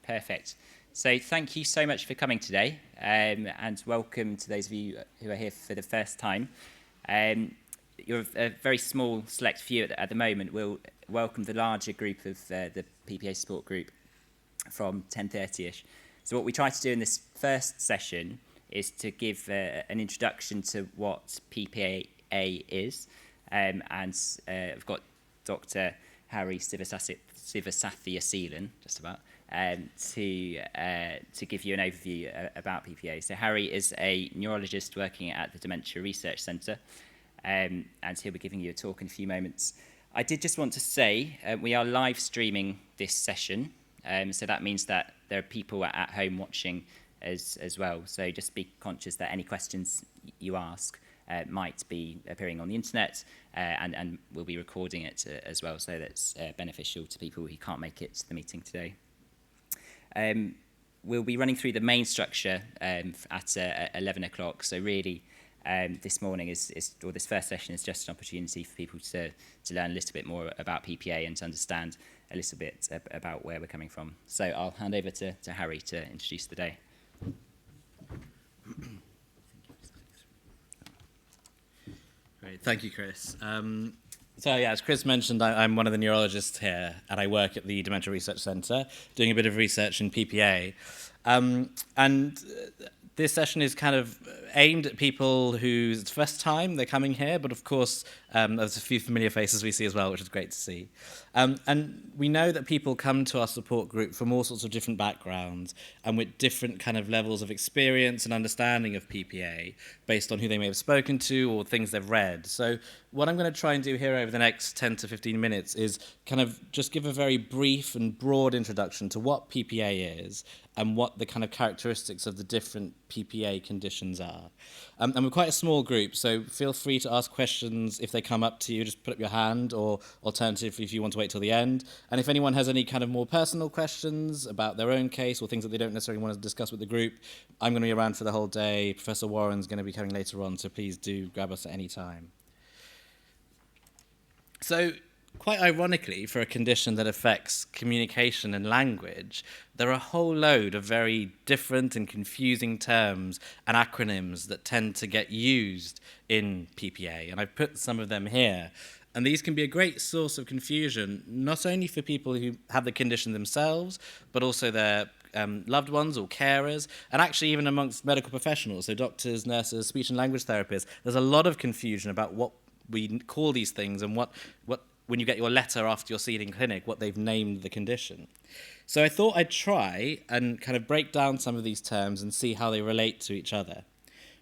Perfect. So thank you so much for coming today, and welcome to those of you who are here for the first time. You're a very small select few at the moment. We'll welcome the larger group of the PPA support group from 10:30ish. So what we try to do in this first session is to give an introduction to what PPA is, and I've got Dr. Harri Sivasathiaseelan, just about, to give you an overview about PPA. So Harri is a neurologist working at the Dementia Research Centre, and he'll be giving you a talk in a few moments. I did just want to say we are live streaming this session, so that means that there are people at home watching as well. So just be conscious that any questions you ask might be appearing on the internet, and we'll be recording it as well, so that's beneficial to people who can't make it to the meeting today. We'll be running through the main structure at 11 o'clock, so really this morning or this first session is just an opportunity for people to learn a little bit more about PPA and to understand a little bit about where we're coming from. So I'll hand over to Harri to introduce the day. Great, thank you, Chris. So yeah, as Chris mentioned, I'm one of the neurologists here, and I work at the Dementia Research Centre, doing a bit of research in PPA. And this session is kind of aimed at people whose first time they're coming here, but of course, there's a few familiar faces we see as well, which is great to see. And we know that people come to our support group from all sorts of different backgrounds and with different kind of levels of experience and understanding of PPA based on who they may have spoken to or things they've read. So what I'm going to try and do here over the next 10 to 15 minutes is kind of just give a very brief and broad introduction to what PPA is and what the kind of characteristics of the different PPA conditions are. And we're quite a small group, so feel free to ask questions if they come up to you. Just put up your hand, or alternatively, if you want to wait till the end. And if anyone has any kind of more personal questions about their own case or things that they don't necessarily want to discuss with the group, I'm going to be around for the whole day. Professor Warren's going to be coming later on, so please do grab us at any time. So, quite ironically, for a condition that affects communication and language, there are a whole load of very different and confusing terms and acronyms that tend to get used in PPA, and I've put some of them here. And these can be a great source of confusion, not only for people who have the condition themselves, but also their loved ones or carers, and actually even amongst medical professionals, so doctors, nurses, speech and language therapists. There's a lot of confusion about what we call these things and what when you get your letter after you're seen in clinic, what they've named the condition. So I thought I'd try and kind of break down some of these terms and see how they relate to each other,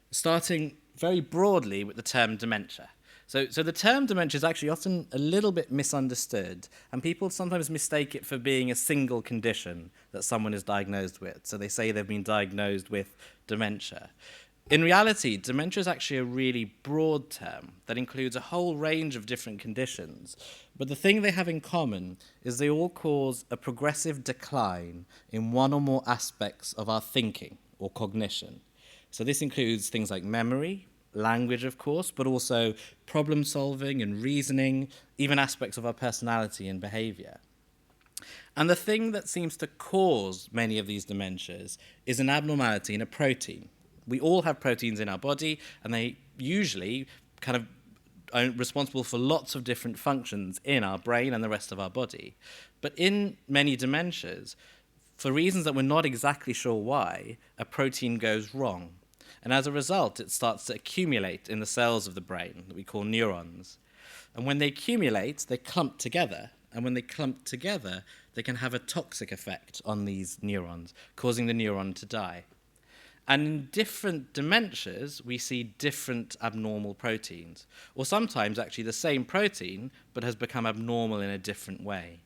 starting very broadly with the term dementia. So the term dementia is actually often a little bit misunderstood, and people sometimes mistake it for being a single condition that someone is diagnosed with. So they say they've been diagnosed with dementia. In reality, dementia is actually a really broad term that includes a whole range of different conditions. But the thing they have in common is they all cause a progressive decline in one or more aspects of our thinking or cognition. So this includes things like memory, language, of course, but also problem solving and reasoning, even aspects of our personality and behavior. And the thing that seems to cause many of these dementias is an abnormality in a protein. We all have proteins in our body, and they usually kind of are responsible for lots of different functions in our brain and the rest of our body. But in many dementias, for reasons that we're not exactly sure why, a protein goes wrong. And as a result, it starts to accumulate in the cells of the brain that we call neurons. And when they accumulate, they clump together. And when they clump together, they can have a toxic effect on these neurons, causing the neuron to die. And in different dementias, we see different abnormal proteins, or sometimes actually the same protein, but has become abnormal in a different way.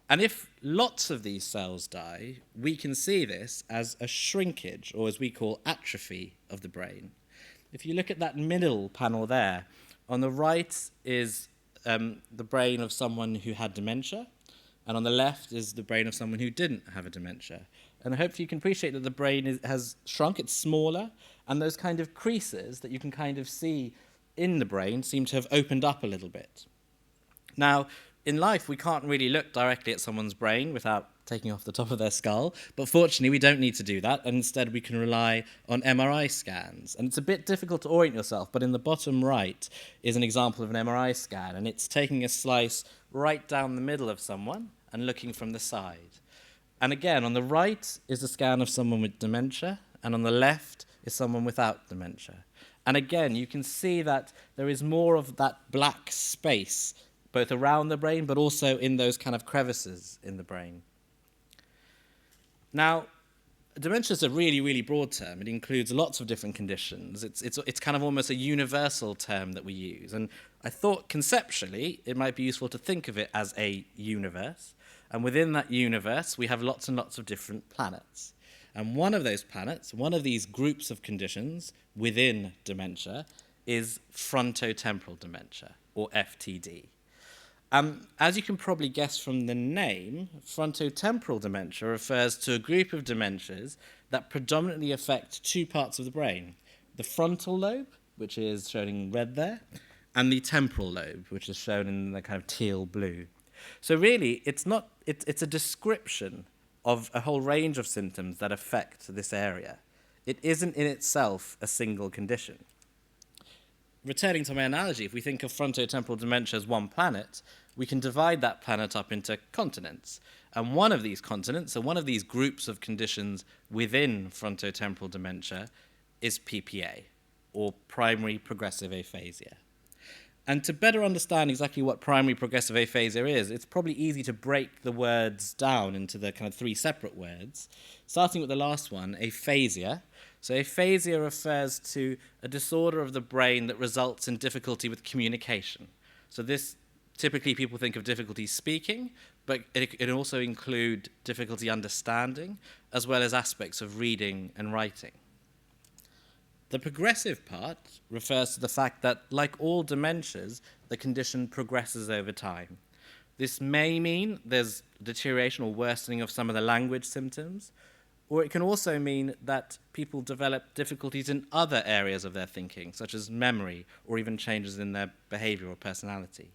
And if lots of these cells die, we can see this as a shrinkage, or as we call atrophy, of the brain. If you look at that middle panel there, on the right is the brain of someone who had dementia, and on the left is the brain of someone who didn't have a dementia. And hopefully you can appreciate that the brain has shrunk, it's smaller, and those kind of creases that you can kind of see in the brain seem to have opened up a little bit. Now, in life, we can't really look directly at someone's brain without taking off the top of their skull. But fortunately, we don't need to do that. And instead, we can rely on MRI scans. And it's a bit difficult to orient yourself, but in the bottom right is an example of an MRI scan. And it's taking a slice right down the middle of someone and looking from the side. And again, on the right is a scan of someone with dementia, and on the left is someone without dementia. And again, you can see that there is more of that black space, both around the brain, but also in those kind of crevices in the brain. Now, dementia is a really, really broad term. It includes lots of different conditions. It's kind of almost a universal term that we use. And I thought conceptually it might be useful to think of it as a universe. And within that universe, we have lots and lots of different planets. And one of those planets, one of these groups of conditions within dementia, is frontotemporal dementia, or FTD. As you can probably guess from the name, frontotemporal dementia refers to a group of dementias that predominantly affect two parts of the brain: the frontal lobe, which is shown in red there, and the temporal lobe, which is shown in the kind of teal blue. So really, it's a description of a whole range of symptoms that affect this area. It isn't in itself a single condition. Returning to my analogy, if we think of frontotemporal dementia as one planet, we can divide that planet up into continents. And one of these continents, so one of these groups of conditions within frontotemporal dementia, is PPA, or primary progressive aphasia. And to better understand exactly what primary progressive aphasia is, it's probably easy to break the words down into the kind of three separate words, starting with the last one, aphasia. So aphasia refers to a disorder of the brain that results in difficulty with communication. So this, typically people think of difficulty speaking, but it can also include difficulty understanding, as well as aspects of reading and writing. The progressive part refers to the fact that, like all dementias, the condition progresses over time. This may mean there's deterioration or worsening of some of the language symptoms, or it can also mean that people develop difficulties in other areas of their thinking, such as memory or even changes in their behavior or personality.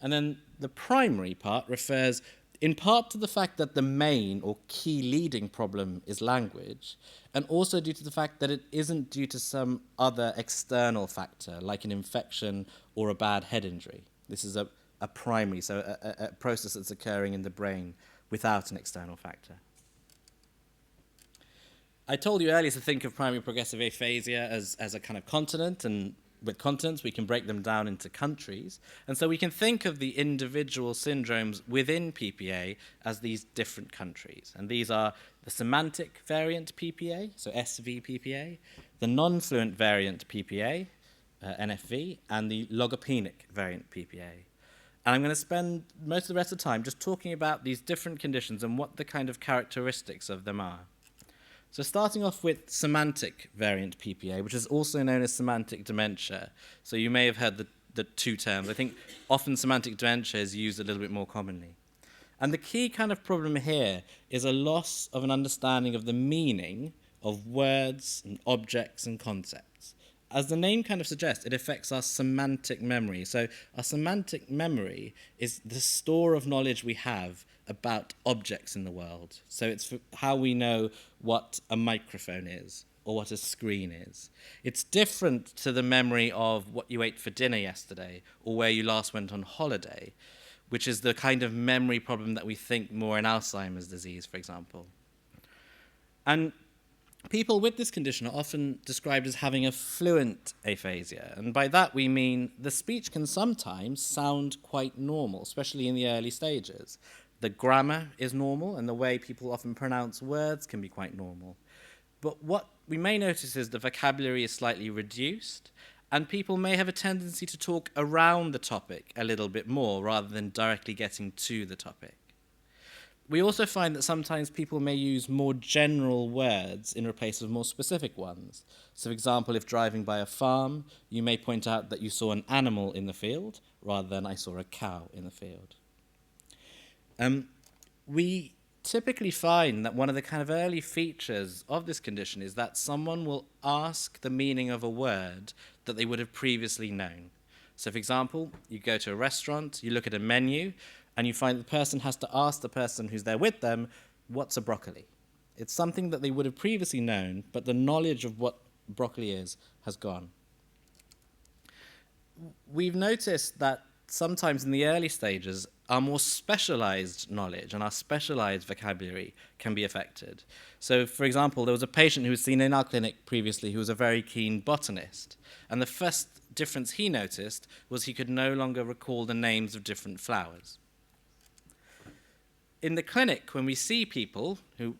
And then the primary part refers in part to the fact that the main or key leading problem is language, and also due to the fact that it isn't due to some other external factor, like an infection or a bad head injury. This is a primary, so a process that's occurring in the brain without an external factor. I told you earlier to think of primary progressive aphasia as a kind of continent, and with continents we can break them down into countries. And so we can think of the individual syndromes within PPA as these different countries. And these are the Semantic variant PPA, so SVPPA, the Non-fluent variant PPA, NFV, and the Logopoenic variant PPA. And I'm going to spend most of the rest of the time just talking about these different conditions and what the kind of characteristics of them are. So starting off with Semantic variant PPA, which is also known as semantic dementia. So you may have heard the two terms. I think often semantic dementia is used a little bit more commonly. And the key kind of problem here is a loss of an understanding of the meaning of words and objects and concepts. As the name kind of suggests, it affects our semantic memory. So our semantic memory is the store of knowledge we have about objects in the world. So it's how we know what a microphone is or what a screen is. It's different to the memory of what you ate for dinner yesterday or where you last went on holiday, which is the kind of memory problem that we think more in Alzheimer's disease, for example. And people with this condition are often described as having a fluent aphasia, and by that we mean the speech can sometimes sound quite normal, especially in the early stages. The grammar is normal, and the way people often pronounce words can be quite normal. But what we may notice is the vocabulary is slightly reduced, and people may have a tendency to talk around the topic a little bit more rather than directly getting to the topic. We also find that sometimes people may use more general words in replace of more specific ones. So, for example, if driving by a farm, you may point out that you saw an animal in the field rather than I saw a cow in the field. We typically find that one of the kind of early features of this condition is that someone will ask the meaning of a word that they would have previously known. So, for example, you go to a restaurant, you look at a menu, and you find the person has to ask the person who's there with them, what's a broccoli? It's something that they would have previously known, but the knowledge of what broccoli is has gone. We've noticed that sometimes in the early stages, our more specialized knowledge and our specialized vocabulary can be affected. So, for example, there was a patient who was seen in our clinic previously who was a very keen botanist. And the first difference he noticed was he could no longer recall the names of different flowers. In the clinic, when we see people who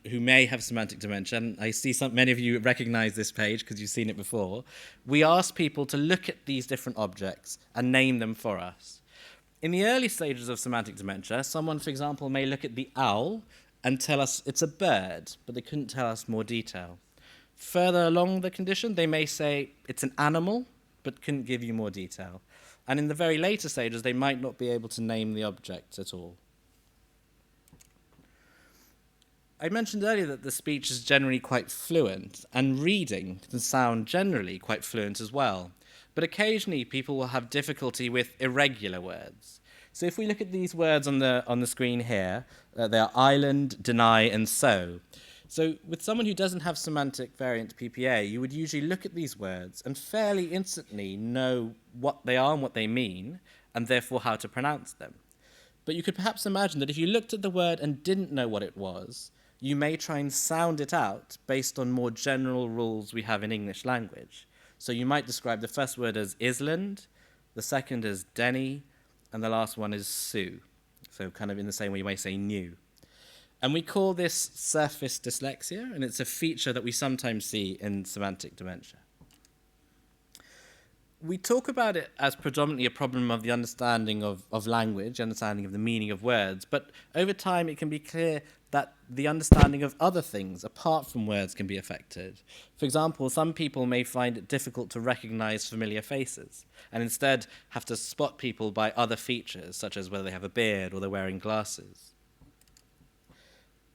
may have semantic dementia, and I see many of you recognize this page because you've seen it before, we ask people to look at these different objects and name them for us. In the early stages of semantic dementia, someone, for example, may look at the owl and tell us it's a bird, but they couldn't tell us more detail. Further along the condition, they may say it's an animal, but couldn't give you more detail. And in the very later stages, they might not be able to name the object at all. I mentioned earlier that the speech is generally quite fluent, and reading can sound generally quite fluent as well. But occasionally people will have difficulty with irregular words. So if we look at these words on the screen here, they are island, deny, and so. So with someone who doesn't have semantic variant PPA, you would usually look at these words and fairly instantly know what they are and what they mean, and therefore how to pronounce them. But you could perhaps imagine that if you looked at the word and didn't know what it was, you may try and sound it out based on more general rules we have in English language. So you might describe the first word as island, the second as Denny, and the last one is Sue. So kind of in the same way you may say new. And we call this surface dyslexia, and it's a feature that we sometimes see in semantic dementia. We talk about it as predominantly a problem of the understanding of language, understanding of the meaning of words, but over time it can be clear that the understanding of other things apart from words can be affected. For example, some people may find it difficult to recognize familiar faces and instead have to spot people by other features, such as whether they have a beard or they're wearing glasses.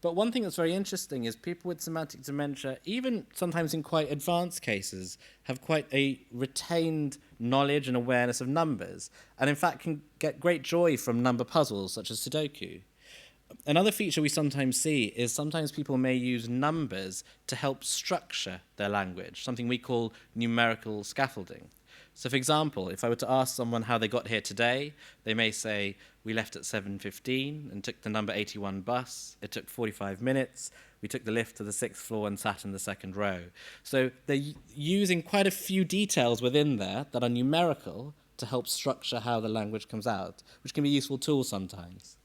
But one thing that's very interesting is people with semantic dementia, even sometimes in quite advanced cases, have quite a retained knowledge and awareness of numbers, and in fact can get great joy from number puzzles, such as Sudoku. Another feature we sometimes see is sometimes people may use numbers to help structure their language, something we call numerical scaffolding. So, for example, if I were to ask someone how they got here today, they may say, we left at 7:15 and took the number 81 bus. It took 45 minutes. We took the lift to the 6th floor and sat in the second row. So they're using quite a few details within there that are numerical to help structure how the language comes out, which can be a useful tool sometimes.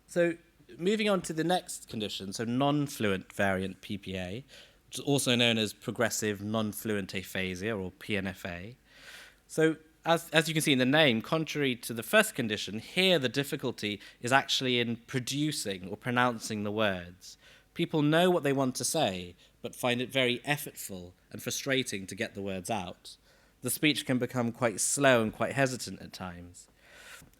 So moving on to the next condition, so non-fluent variant PPA, which is also known as progressive non-fluent aphasia, or PNFA. So as you can see in the name, contrary to the first condition, here the difficulty is actually in producing or pronouncing the words. People know what they want to say, but find it very effortful and frustrating to get the words out. The speech can become quite slow and quite hesitant at times.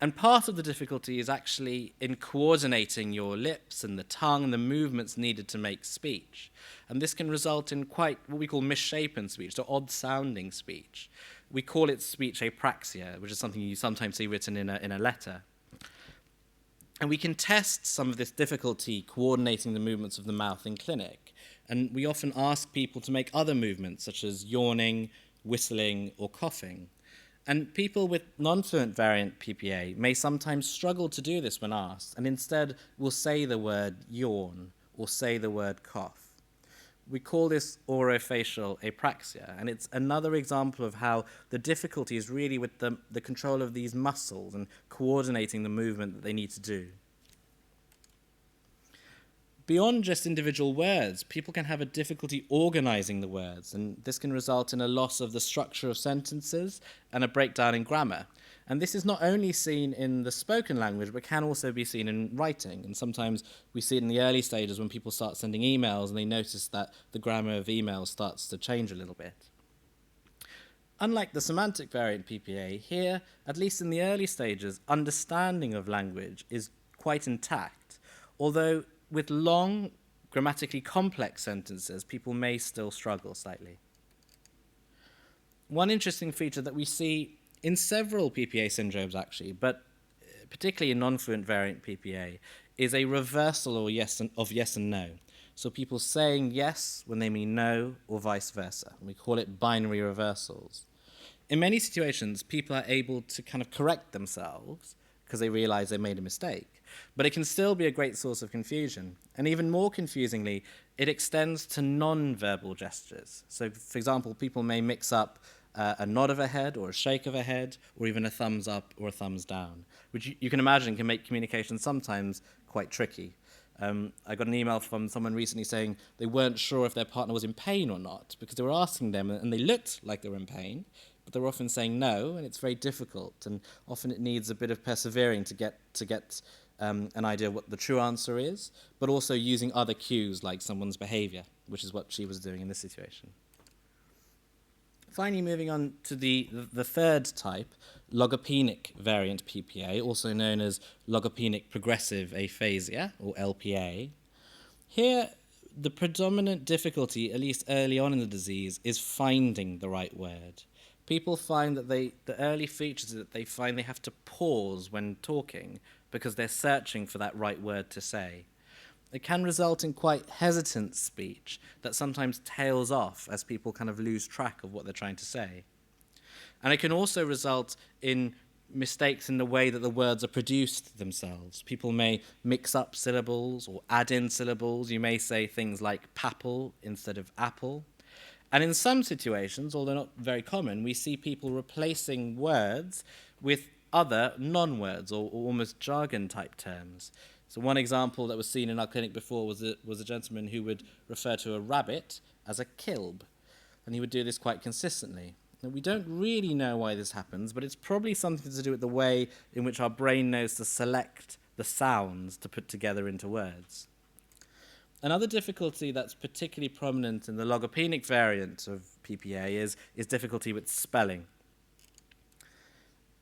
And part of the difficulty is actually in coordinating your lips and the tongue and the movements needed to make speech. And this can result in quite what we call misshapen speech, so odd-sounding speech. We call it speech apraxia, which is something you sometimes see written in a letter. And we can test some of this difficulty coordinating the movements of the mouth in clinic. And we often ask people to make other movements, such as yawning, whistling, or coughing. And people with non-fluent variant PPA may sometimes struggle to do this when asked, and instead will say the word yawn or say the word cough. We call this orofacial apraxia, and it's another example of how the difficulty is really with the control of these muscles and coordinating the movement that they need to do. Beyond just individual words, people can have a difficulty organizing the words, and this can result in a loss of the structure of sentences and a breakdown in grammar. And this is not only seen in the spoken language, but can also be seen in writing. And sometimes we see it in the early stages when people start sending emails and they notice that the grammar of emails starts to change a little bit. Unlike the semantic variant PPA, here, at least in the early stages, understanding of language is quite intact, although with long, grammatically complex sentences, people may still struggle slightly. One interesting feature that we see in several PPA syndromes, actually, but particularly in non-fluent variant PPA, is a reversal of yes and no. So people saying yes when they mean no, or vice versa. We call it binary reversals. In many situations, people are able to kind of correct themselves because they realize they made a mistake. But it can still be a great source of confusion. And even more confusingly, it extends to non-verbal gestures. So, for example, people may mix up a nod of a head or a shake of a head or even a thumbs up or a thumbs down, which you can imagine can make communication sometimes quite tricky. I got an email from someone recently saying they weren't sure if their partner was in pain or not because they were asking them and they looked like they were in pain, but they're often saying no, and it's very difficult, and often it needs a bit of persevering to get an idea of what the true answer is, but also using other cues like someone's behavior, which is what she was doing in this situation. Finally, moving on to the third type, Logopoenic variant PPA, also known as Logopoenic progressive aphasia, or LPA. Here, the predominant difficulty, at least early on in the disease, is finding the right word. People find that the early features is that they find they have to pause when talking because they're searching for that right word to say. It can result in quite hesitant speech that sometimes tails off as people kind of lose track of what they're trying to say. And it can also result in mistakes in the way that the words are produced themselves. People may mix up syllables or add in syllables. You may say things like papple instead of apple. And in some situations, although not very common, we see people replacing words with other non-words or almost jargon-type terms. So one example that was seen in our clinic before was a gentleman who would refer to a rabbit as a kilb, and he would do this quite consistently. Now, we don't really know why this happens, but it's probably something to do with the way in which our brain knows to select the sounds to put together into words. Another difficulty that's particularly prominent in the Logopoenic variant of PPA is difficulty with spelling.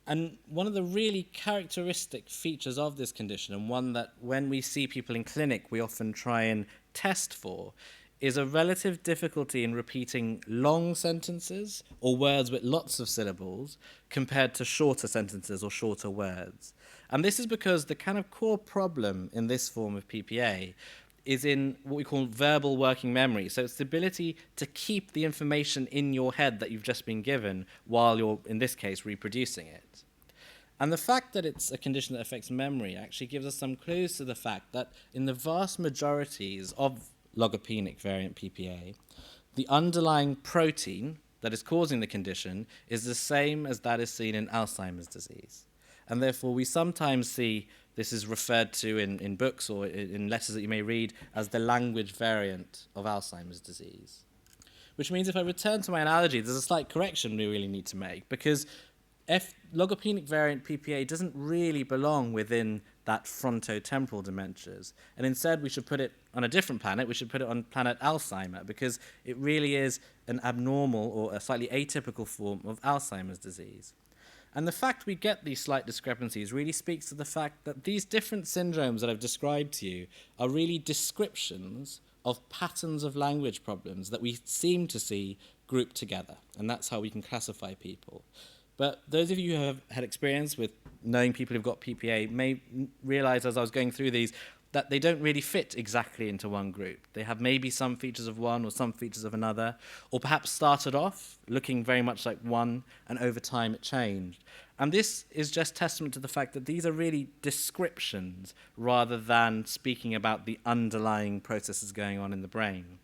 And one of the really characteristic features of this condition, and one that when we see people in clinic we often try and test for, is a relative difficulty in repeating long sentences or words with lots of syllables compared to shorter sentences or shorter words. And this is because the kind of core problem in this form of PPA is in what we call verbal working memory. So it's the ability to keep the information in your head that you've just been given while you're, in this case, reproducing it. And the fact that it's a condition that affects memory actually gives us some clues to the fact that in the vast majorities of Logopoenic variant PPA, the underlying protein that is causing the condition is the same as that is seen in Alzheimer's disease. And therefore we sometimes see this is referred to in books or in letters that you may read as the language variant of Alzheimer's disease. Which means if I return to my analogy, there's a slight correction we really need to make, because Logopoenic variant PPA doesn't really belong within that frontotemporal dementias. And instead we should put it on a different planet. We should put it on planet Alzheimer, because it really is an abnormal or a slightly atypical form of Alzheimer's disease. And the fact we get these slight discrepancies really speaks to the fact that these different syndromes that I've described to you are really descriptions of patterns of language problems that we seem to see grouped together. And that's how we can classify people. But those of you who have had experience with knowing people who've got PPA may realize as I was going through these that they don't really fit exactly into one group. They have maybe some features of one or some features of another, or perhaps started off looking very much like one, and over time it changed. And this is just testament to the fact that these are really descriptions rather than speaking about the underlying processes going on in the brain.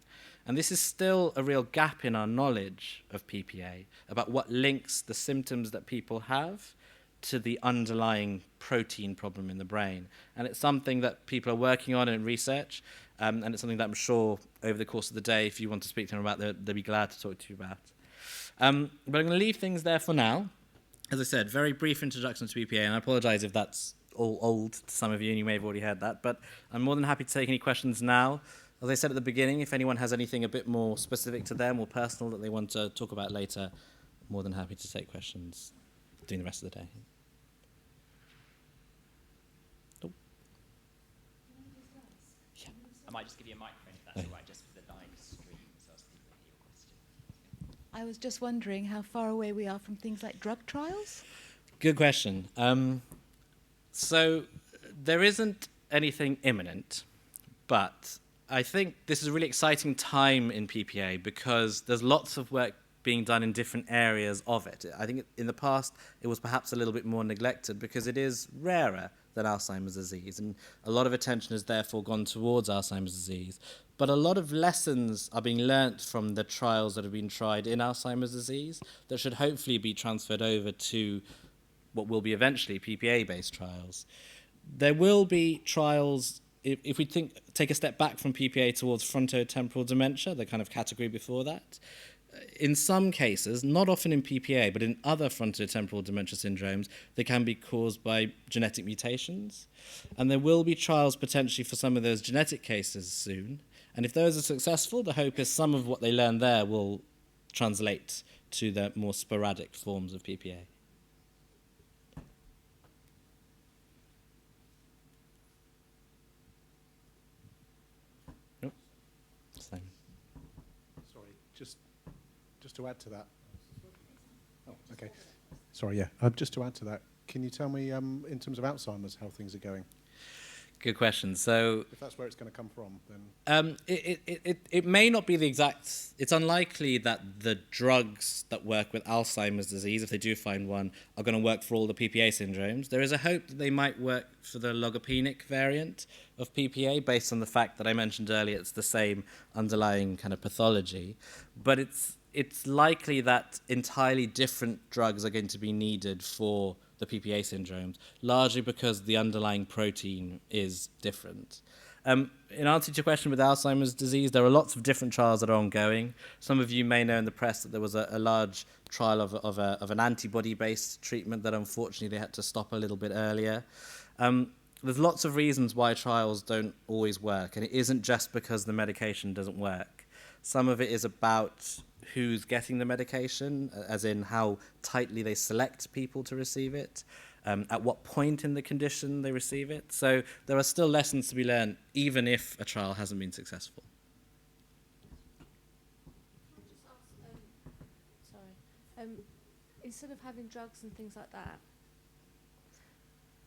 And this is still a real gap in our knowledge of PPA, about what links the symptoms that people have to the underlying protein problem in the brain. And it's something that people are working on in research, and it's something that I'm sure over the course of the day, if you want to speak to them about, they'll be glad to talk to you about. But I'm going to leave things there for now. As I said, very brief introduction to PPA, and I apologize if that's all old to some of you, and you may have already heard that, but I'm more than happy to take any questions now. As I said at the beginning, if anyone has anything a bit more specific to them or personal that they want to talk about later, I'm more than happy to take questions during the rest of the day. Oh. Yeah. I might just give you a microphone if that's all right, just for the live stream, so as people hear your question. I was just wondering how far away we are from things like drug trials? Good question. So there isn't anything imminent, but I think this is a really exciting time in PPA because there's lots of work being done in different areas of it. I think in the past it was perhaps a little bit more neglected because it is rarer than Alzheimer's disease, and a lot of attention has therefore gone towards Alzheimer's disease. But a lot of lessons are being learnt from the trials that have been tried in Alzheimer's disease that should hopefully be transferred over to what will be eventually PPA-based trials. There will be trials, if we take a step back from PPA towards frontotemporal dementia, the kind of category before that. In some cases, not often in PPA, but in other frontotemporal dementia syndromes, they can be caused by genetic mutations. And there will be trials potentially for some of those genetic cases soon. And if those are successful, the hope is some of what they learn there will translate to the more sporadic forms of PPA. Same. Sorry, just to add to that. Oh, okay. Sorry, yeah. Just to add to that, can you tell me, in terms of Alzheimer's, how things are going? Good question. So, if that's where it's going to come from, then it may not be the exact. It's unlikely that the drugs that work with Alzheimer's disease, if they do find one, are going to work for all the PPA syndromes. There is a hope that they might work for the Logopoenic variant of PPA, based on the fact that I mentioned earlier, it's the same underlying kind of pathology, but it's likely that entirely different drugs are going to be needed for the PPA syndromes, largely because the underlying protein is different. In answer to your question with Alzheimer's disease, there are lots of different trials that are ongoing. Some of you may know in the press that there was a large trial of an antibody-based treatment that unfortunately they had to stop a little bit earlier. There's lots of reasons why trials don't always work, and it isn't just because the medication doesn't work. Some of it is about who's getting the medication, as in how tightly they select people to receive it, at what point in the condition they receive it. So there are still lessons to be learned, even if a trial hasn't been successful. Instead of having drugs and things like that,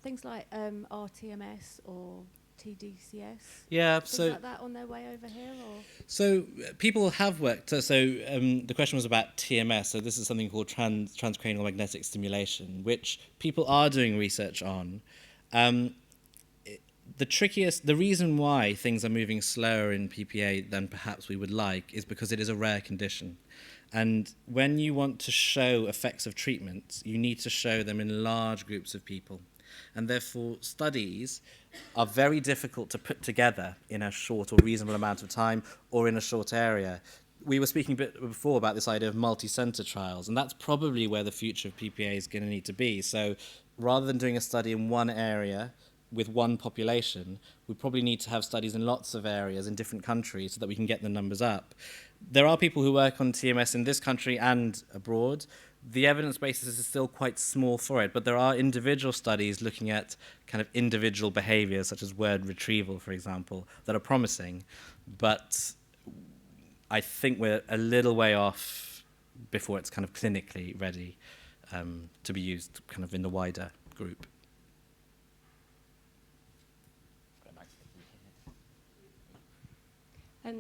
things like RTMS or TDCS, Yeah, things so like that on their way over here, or people have worked. The question was about TMS. So this is something called transcranial magnetic stimulation, which people are doing research on. The reason why things are moving slower in PPA than perhaps we would like is because it is a rare condition. And when you want to show effects of treatments, you need to show them in large groups of people. And therefore, studies are very difficult to put together in a short or reasonable amount of time or in a short area. We were speaking a bit before about this idea of multi-center trials, and that's probably where the future of PPA is going to need to be. So rather than doing a study in one area with one population, we probably need to have studies in lots of areas in different countries so that we can get the numbers up. There are people who work on TMS in this country and abroad. The evidence basis is still quite small for it, but there are individual studies looking at kind of individual behaviors, such as word retrieval, for example, that are promising. But I think we're a little way off before it's kind of clinically ready to be used kind of in the wider group.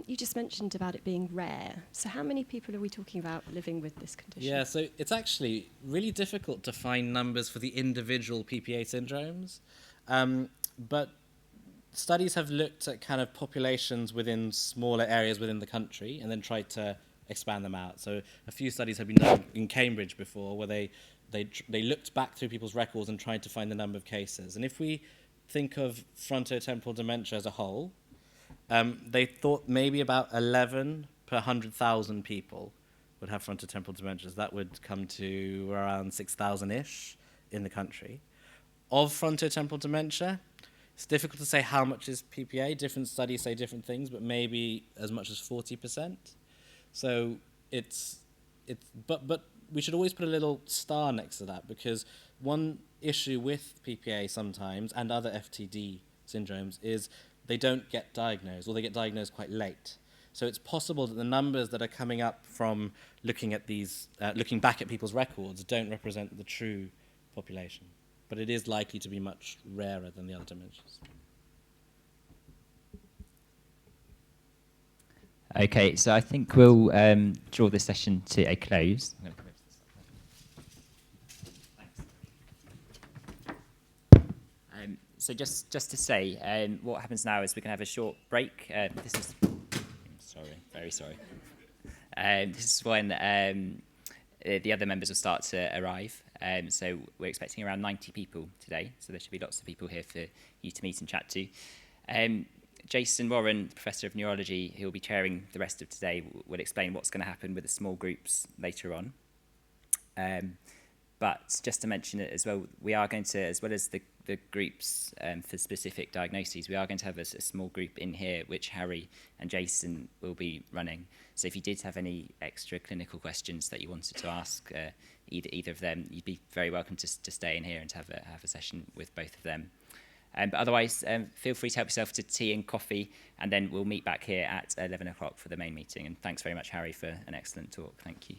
You just mentioned about it being rare. So how many people are we talking about living with this condition? Yeah, so it's actually really difficult to find numbers for the individual PPA syndromes. But studies have looked at kind of populations within smaller areas within the country and then tried to expand them out. So a few studies have been done in Cambridge before where they looked back through people's records and tried to find the number of cases. And if we think of frontotemporal dementia as a whole, they thought maybe about 11 per 100,000 people would have frontotemporal dementias. That would come to around 6,000-ish in the country. Of frontotemporal dementia, it's difficult to say how much is PPA. Different studies say different things, but maybe as much as 40%. So but we should always put a little star next to that, because one issue with PPA sometimes and other FTD syndromes is they don't get diagnosed, or they get diagnosed quite late. So it's possible that the numbers that are coming up from looking at these, looking back at people's records, don't represent the true population. but it is likely to be much rarer than the other dementias. Okay, so I think we'll draw this session to a close. So just to say, what happens now is we're going to have a short break. This is, sorry, very sorry. This is when the other members will start to arrive. So we're expecting around 90 people today, so there should be lots of people here for you to meet and chat to. Jason Warren, Professor of Neurology, who will be chairing the rest of today, will explain what's going to happen with the small groups later on. But just to mention it as well, we are going to, as well as the groups for specific diagnoses, we are going to have a small group in here, which Harri and Jason will be running. So if you did have any extra clinical questions that you wanted to ask either of them, you'd be very welcome to stay in here and to have a session with both of them. But otherwise, feel free to help yourself to tea and coffee, and then we'll meet back here at 11 o'clock for the main meeting. And thanks very much, Harri, for an excellent talk. Thank you.